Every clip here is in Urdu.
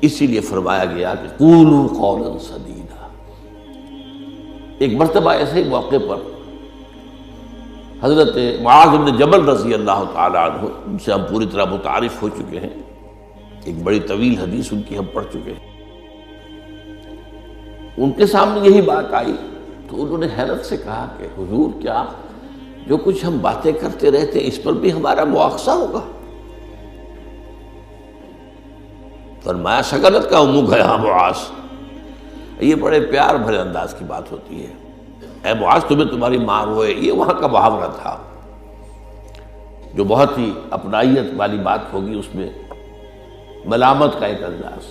اسی لیے فرمایا گیا کہ قولوا قولا سدیدا۔ ایک مرتبہ ایسے ہی موقع پر حضرت معاذ بن جبل رضی اللہ تعالی عنہ، ان سے ہم پوری طرح متعارف ہو چکے ہیں، ایک بڑی طویل حدیث ان کی ہم پڑھ چکے ہیں، ان کے سامنے یہی بات آئی تو انہوں نے حیرت سے کہا کہ حضور، کیا جو کچھ ہم باتیں کرتے رہتے اس پر بھی ہمارا مواخذہ ہوگا؟ فرمایا شکلت کا امک ہے معاذ، یہ بڑے پیار بھرے انداز کی بات ہوتی ہے، اے معاذ تمہیں تمہاری ماں روئے، یہ وہاں کا محاورہ تھا جو بہت ہی اپنائیت والی بات ہوگی، اس میں ملامت کا ایک انداز۔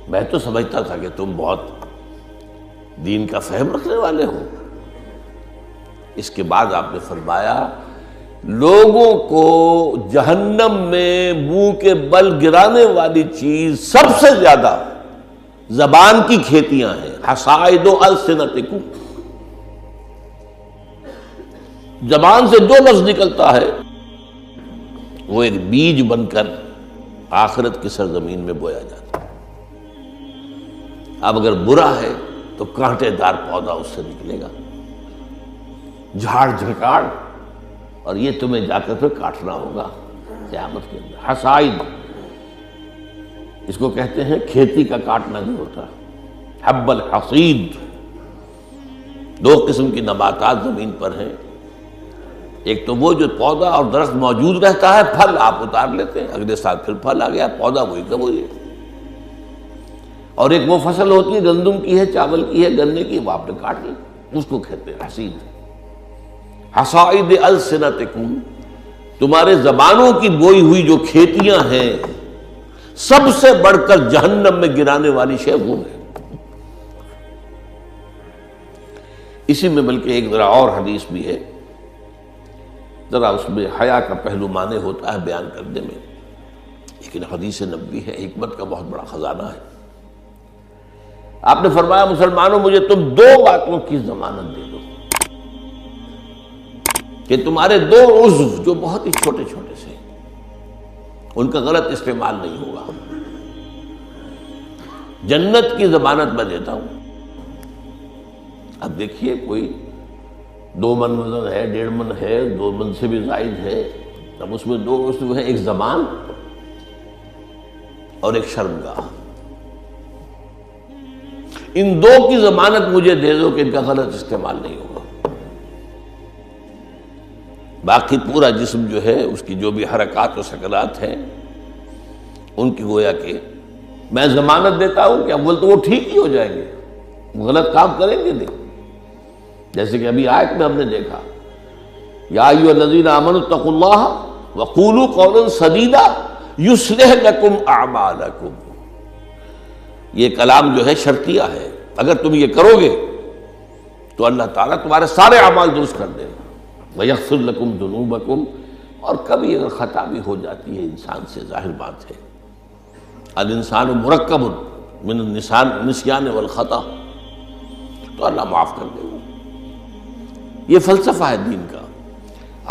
میں تو سمجھتا تھا کہ تم بہت دین کا فہم رکھنے والے ہو۔ اس کے بعد آپ نے فرمایا لوگوں کو جہنم میں منہ کے بل گرانے والی چیز سب سے زیادہ زبان کی کھیتیاں ہیں، حصائد السنتکم، زبان سے جو لفظ نکلتا ہے وہ ایک بیج بن کر آخرت کی سرزمین میں بویا جاتا ہے۔ اب اگر برا ہے تو کانٹے دار پودا اس سے نکلے گا، جھاڑ جھکاڑ، اور یہ تمہیں جا کر پھر کاٹنا ہوگا قیامت کے اندر۔ حصائد اس کو کہتے ہیں کھیتی کا کاٹنا جو ہوتا ہے، حب الحصید۔ دو قسم کی نباتات زمین پر ہیں، ایک تو وہ جو پودا اور درخت موجود رہتا ہے، پھل آپ اتار لیتے ہیں، اگلے سال پھر پھل آ گیا، پودا وہی کا وہی ہے، اور ایک وہ فصل ہوتی ہے گندم کی ہے، چاول کی ہے، گنے کی، وہ آپ نے کاٹ لی، اس کو کہتے ہیں حصید۔ حصائد السنتکم، تمہارے زبانوں کی بوئی ہوئی جو کھیتیاں ہیں، سب سے بڑھ کر جہنم میں گرانے والی شے وہ ہے۔ اسی میں بلکہ ایک ذرا اور حدیث بھی ہے، ذرا اس میں حیا کا پہلو مانے ہوتا ہے بیان کرنے میں، لیکن حدیث نبوی ہے، حکمت کا بہت بڑا خزانہ ہے۔ آپ نے فرمایا مسلمانوں مجھے تم دو باتوں کی ضمانت دے دو کہ تمہارے دو عضو جو بہت ہی چھوٹے چھوٹے سے، ان کا غلط استعمال نہیں ہوگا، جنت کی ضمانت میں دیتا ہوں۔ اب دیکھیے کوئی 2 من وزن ہے، 1.5 من ہے، 2 من سے بھی زائد ہے، اب اس میں 2 عضو ہیں، ایک زبان اور ایک شرمگاہ، ان 2 کی ضمانت مجھے دے دو کہ ان کا غلط استعمال نہیں ہوگا۔ باقی پورا جسم جو ہے، اس کی جو بھی حرکات و سکنات ہیں، ان کی گویا کہ میں ضمانت دیتا ہوں کہ اول تو وہ ٹھیک ہی ہو جائیں گے، غلط کام کریں گے نہیں، جیسے کہ ابھی آیت میں ہم نے دیکھا یا ایھا الذین آمنوا اتقوا اللہ وقولوا قولا سدیدا یصلح لکم اعمالکم، یہ کلام جو ہے شرطیہ ہے، اگر تم یہ کرو گے تو اللہ تعالیٰ تمہارے سارے اعمال درست کر دے گا، وَيَغْفِرْ لَكُمْ ذُنُوبَكُمْ، اور کبھی اگر خطا بھی ہو جاتی ہے انسان سے، ظاہر بات ہے الانسان مرکب من النسیان والخطا، تو اللہ معاف کر دے گا۔ یہ فلسفہ ہے دین کا،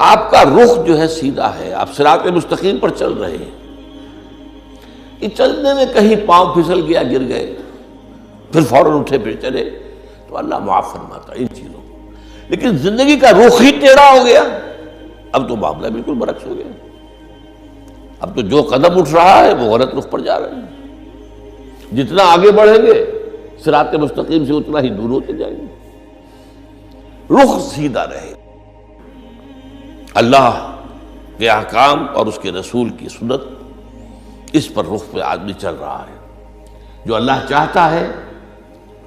آپ کا رخ جو ہے سیدھا ہے، آپ صراط مستقیم پر چل رہے ہیں، یہ چلنے میں کہیں پاؤں پھسل گیا، گر گئے، پھر فوراً اٹھے پھر چلے تو اللہ معاف فرماتا ہے ان چیزوں کو، لیکن زندگی کا رخ ہی ٹیڑھا ہو گیا، اب تو معاملہ بالکل برعکس ہو گیا، اب تو جو قدم اٹھ رہا ہے وہ غلط رخ پر جا رہے ہیں، جتنا آگے بڑھیں گے صراط مستقیم سے اتنا ہی دور ہوتے جائیں گے۔ رخ سیدھا رہے، اللہ کے احکام اور اس کے رسول کی سنت، اس پر رخ پہ آدمی چل رہا ہے، جو اللہ چاہتا ہے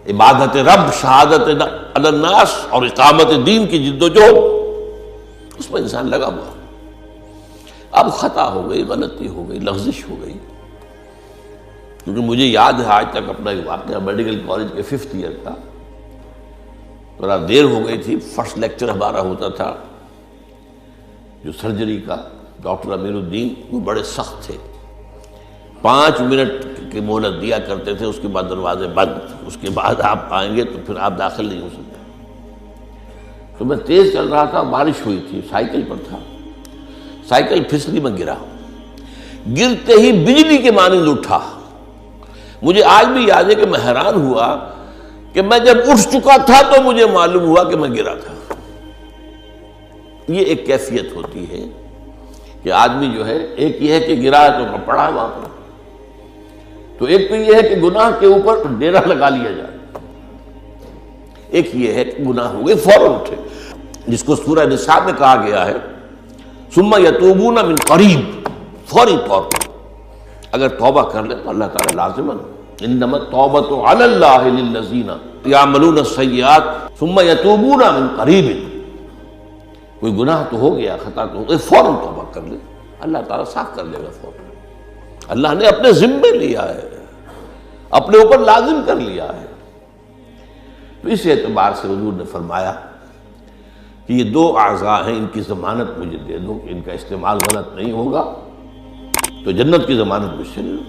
عبادت رب، شہادت علی الناس اور اقامت دین کی جد و جہد، اس میں انسان لگا ہوا۔ اب خطا ہو گئی، غلطی ہو گئی، لغزش ہو گئی، کیونکہ مجھے یاد ہے آج تک اپنا ایک واقعہ، میڈیکل کالج کے 5th ایئر کا، تھوڑا دیر ہو گئی تھی، فرسٹ لیکچر ہمارا ہوتا تھا جو سرجری کا، ڈاکٹر امیر الدین، وہ بڑے سخت تھے، 5 منٹ کی مہلت دیا کرتے تھے، اس کے بعد دروازے بند، اس کے بعد آپ آئیں گے تو پھر آپ داخل نہیں ہو سکتے۔ تو میں تیز چل رہا تھا، بارش ہوئی تھی، سائیکل پر تھا، سائیکل پھسلی میں گرا، گرتے ہی بجلی کے مانند اٹھا مجھے آج بھی یاد ہے کہ میں حیران ہوا کہ میں جب اٹھ چکا تھا تو مجھے معلوم ہوا کہ میں گرا تھا۔ یہ ایک کیفیت ہوتی ہے کہ آدمی جو ہے، ایک یہ ہے کہ گرا ہے تو میں پڑا وہاں پر، تو ایک تو یہ ہے کہ گناہ کے اوپر ڈیرا لگا لیا جائے، ایک یہ ہے کہ گناہ ہوئے فوراً اٹھے، جس کو سورہ نساء میں کہا گیا ہے ثم یتوبون من قریب، فوری طور پر اگر توبہ کر لے تو اللہ تعالیٰ لازماً انما التوبۃ علی اللہ للذین یعملون السیئات ثم یتوبون من قریب، کوئی گناہ تو ہو گیا، خطا تو ہو گئی، فوراً توبہ کر لے، اللہ تعالیٰ صاف کر دے گا فوراً۔ اللہ نے اپنے ذمے لیا ہے، اپنے اوپر لازم کر لیا ہے۔ تو اس اعتبار سے حضور نے فرمایا کہ یہ دو اعضاء ہیں، ان کی ضمانت مجھے دے دو کہ ان کا استعمال غلط نہیں ہوگا، تو جنت کی ضمانت مجھ سے لے لو۔